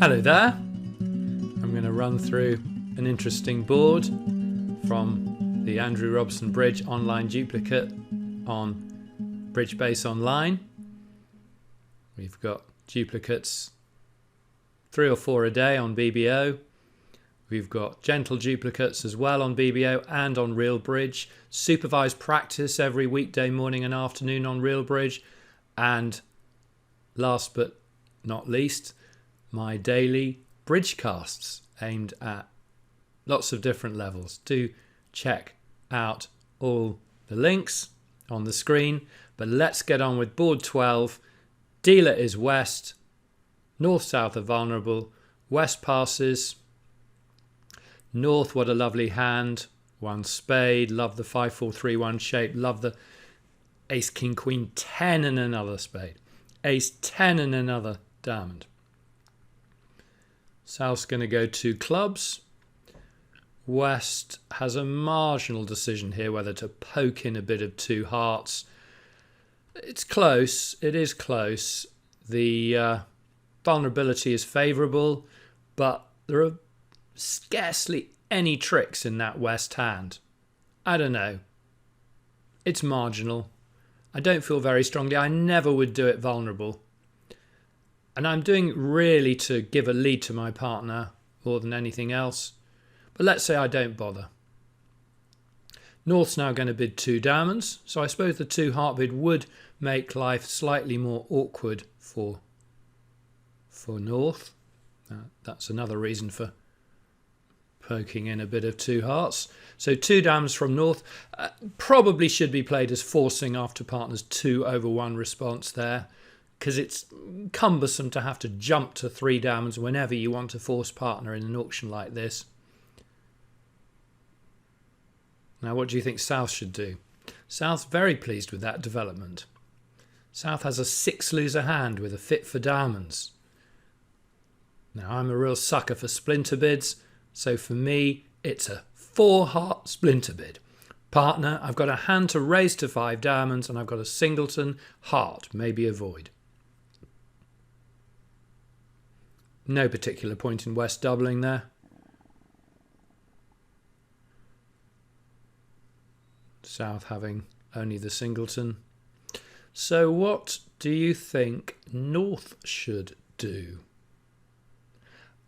Hello there. I'm going to run through an interesting board from the Andrew Robson Bridge online duplicate on BridgeBase Online. We've got duplicates 3 or 4 a day on BBO. We've got gentle duplicates as well on BBO and on RealBridge. Supervised practice every weekday morning and afternoon on RealBridge. And last but not least, my daily bridge casts aimed at lots of different levels. Do check out all the links on the screen. But let's get on with board 12. Dealer is west. North-south are vulnerable. West passes. North, what a lovely hand. 1 spade. Love the 5-4-3-1 shape. Love the ace, king, queen, 10 and another spade. Ace, 10 and another diamond. South's going to go 2 clubs. West has a marginal decision here whether to poke in a bit of 2 hearts. It's close. It is close. The vulnerability is favourable, but there are scarcely any tricks in that West hand. I don't know. It's marginal. I don't feel very strongly. I never would do it vulnerable. And I'm doing it really to give a lead to my partner more than anything else. But let's say I don't bother. North's now going to bid 2 diamonds. So I suppose the 2 heart bid would make life slightly more awkward for North. That's another reason for poking in a bit of 2 hearts. So 2 diamonds from North probably should be played as forcing after partner's 2/1 response there, because it's cumbersome to have to jump to 3 diamonds whenever you want to force partner in an auction like this. Now, what do you think South should do? South's very pleased with that development. South has a 6-loser hand with a fit for diamonds. Now, I'm a real sucker for splinter bids, so for me, it's a 4-heart splinter bid. Partner, I've got a hand to raise to 5 diamonds, and I've got a singleton heart, maybe a void. No particular point in West doubling there. South having only the singleton. So what do you think North should do?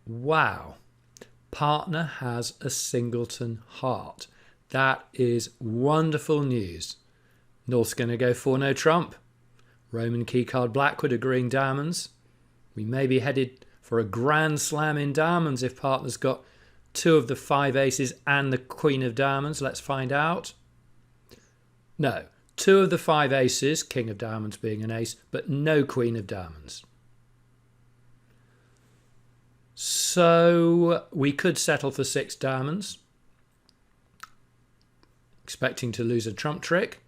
Wow. Partner has a singleton heart. That is wonderful news. North's going to go 4-no trump. Roman keycard Blackwood agreeing diamonds. We may be headed for a grand slam in diamonds if partner's got 2 of the 5 aces and the queen of diamonds. Let's find out. No, 2 of the 5 aces, king of diamonds being an ace, but no queen of diamonds. So we could settle for 6 diamonds, expecting to lose a trump trick.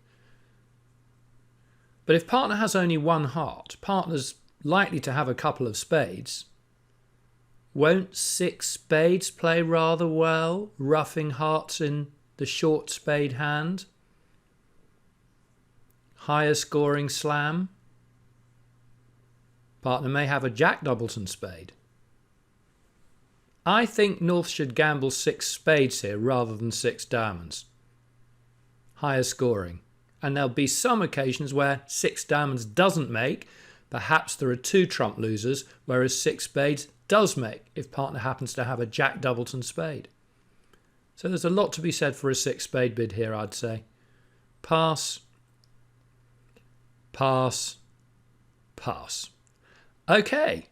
But if partner has only 1 heart, partner's likely to have a couple of spades. Won't 6 spades play rather well, roughing hearts in the short spade hand? Higher scoring slam. Partner may have a Jack Doubleton spade. I think North should gamble 6 spades here rather than 6 diamonds. Higher scoring. And there'll be some occasions where 6 diamonds doesn't make. Perhaps there are 2 trump losers, whereas 6 spades does make if partner happens to have a Jack Doubleton spade. So there's a lot to be said for a 6 spade bid here, I'd say. Pass. Pass. Pass. Okay.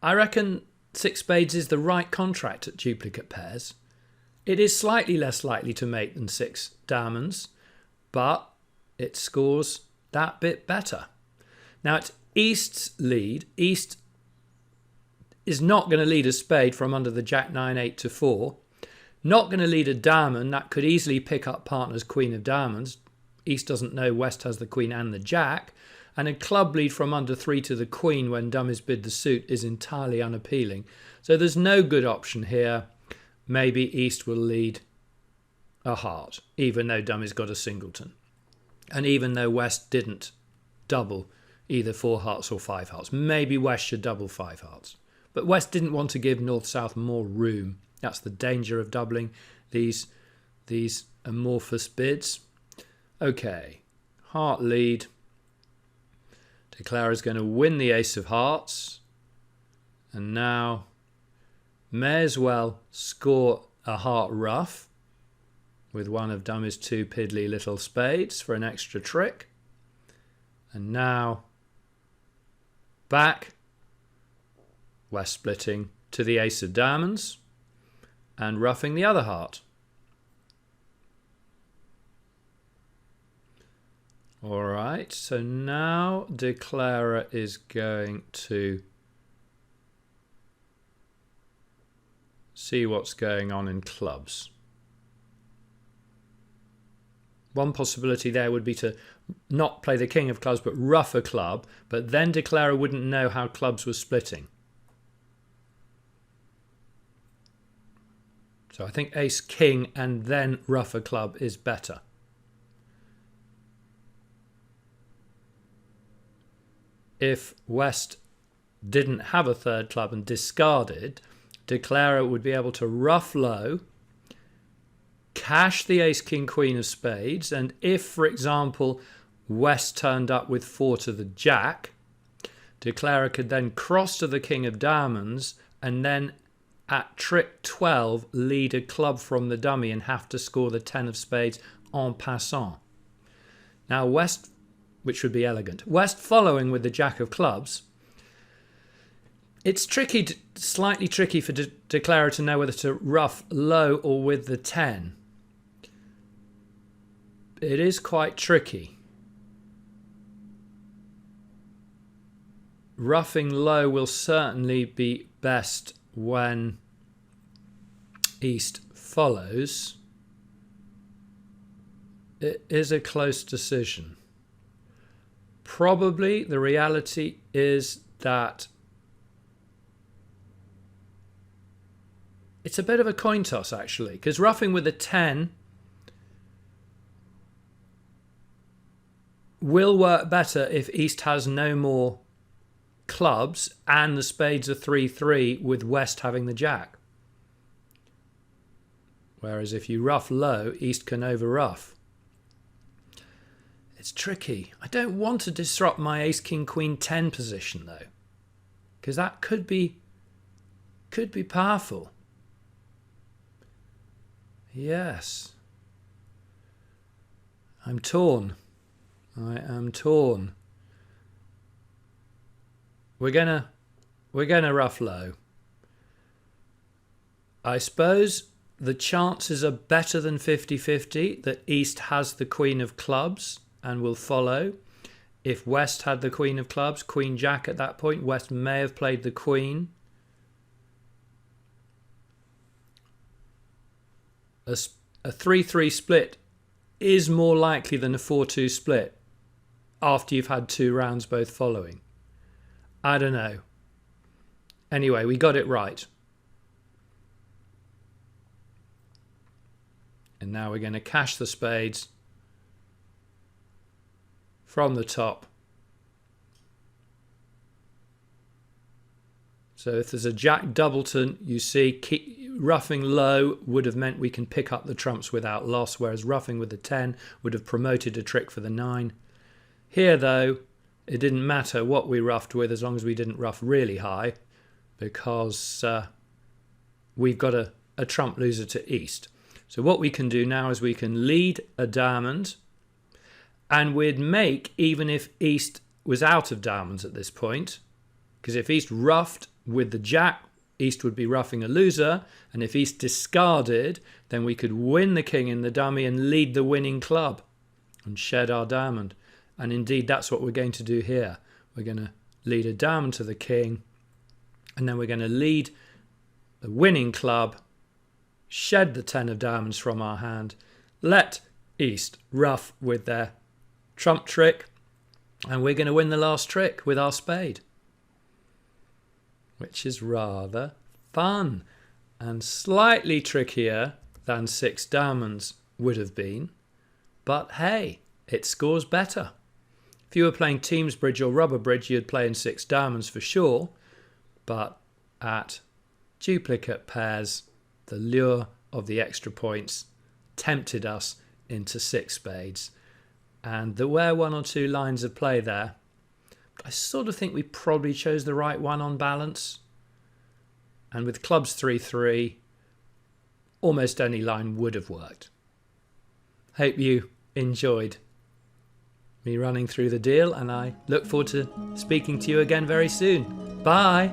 I reckon 6 spades is the right contract at duplicate pairs. It is slightly less likely to make than 6 diamonds, but it scores that bit better. Now it's East's lead. East is not going to lead a spade from under the Jack 9-8 to 4. Not going to lead a diamond. That could easily pick up partner's queen of diamonds. East doesn't know West has the queen and the jack. And a club lead from under 3 to the queen when dummies bid the suit is entirely unappealing. So there's no good option here. Maybe East will lead a heart, even though dummies got a singleton. And even though West didn't double either 4 hearts or 5 hearts. Maybe West should double 5 hearts. But West didn't want to give North-South more room. That's the danger of doubling these amorphous bids. Okay, heart lead. Declare is going to win the ace of hearts. And now may as well score a heart ruff with one of Dummy's two piddly little spades for an extra trick. And now back, West splitting to the ace of diamonds and ruffing the other heart. Alright, so now Declarer is going to see what's going on in clubs. One possibility there would be to not play the king of clubs but ruff a club, but then Declarer wouldn't know how clubs were splitting. So I think ace king and then ruff a club is better. If West didn't have a third club and discarded, Declarer would be able to ruff low, cash the ace king queen of spades, and if, for example, West turned up with 4 to the jack, Declarer could then cross to the king of diamonds and then at trick 12 lead a club from the dummy and have to score the 10 of spades en passant. Now West, which would be elegant, West following with the jack of clubs. It's tricky, slightly tricky for Declarer to know whether to ruff low or with the 10. It is quite tricky. Ruffing low will certainly be best when East follows. It is a close decision. Probably the reality is that it's a bit of a coin toss actually, because ruffing with a 10 will work better if East has no more clubs and the spades are 3-3 with West having the jack. Whereas if you ruff low, East can over ruff. It's tricky. I don't want to disrupt my ace king queen 10 position though, because that could be powerful. Yes. I'm torn. I am torn. We're gonna ruff low. I suppose the chances are better than 50-50 that East has the queen of clubs and will follow. If West had the queen of clubs, queen jack at that point, West may have played the queen. A 3-3 split is more likely than a 4-2 split after you've had 2 rounds both following. I don't know. Anyway, we got it right. And now we're going to cash the spades from the top. So if there's a jack doubleton, you see ruffing low would have meant we can pick up the trumps without loss, whereas ruffing with the 10 would have promoted a trick for the 9. Here though, it didn't matter what we ruffed with as long as we didn't ruff really high, because we've got a trump loser to East. So what we can do now is we can lead a diamond, and we'd make even if East was out of diamonds at this point, because if East ruffed with the jack, East would be ruffing a loser, and if East discarded, then we could win the king in the dummy and lead the winning club and shed our diamond. And indeed, that's what we're going to do here. We're going to lead a diamond to the king, and then we're going to lead the winning club, shed the 10 of diamonds from our hand, let East ruff with their trump trick, and we're going to win the last trick with our spade, which is rather fun and slightly trickier than 6 diamonds would have been. But hey, it scores better. If you were playing teams bridge or rubber bridge, you'd play in 6 diamonds for sure. But at duplicate pairs. The lure of the extra points tempted us into 6 spades. And there were 1 or 2 lines of play there. I sort of think we probably chose the right one on balance. And with clubs 3-3, almost any line would have worked. Hope you enjoyed me running through the deal, and I look forward to speaking to you again very soon. Bye!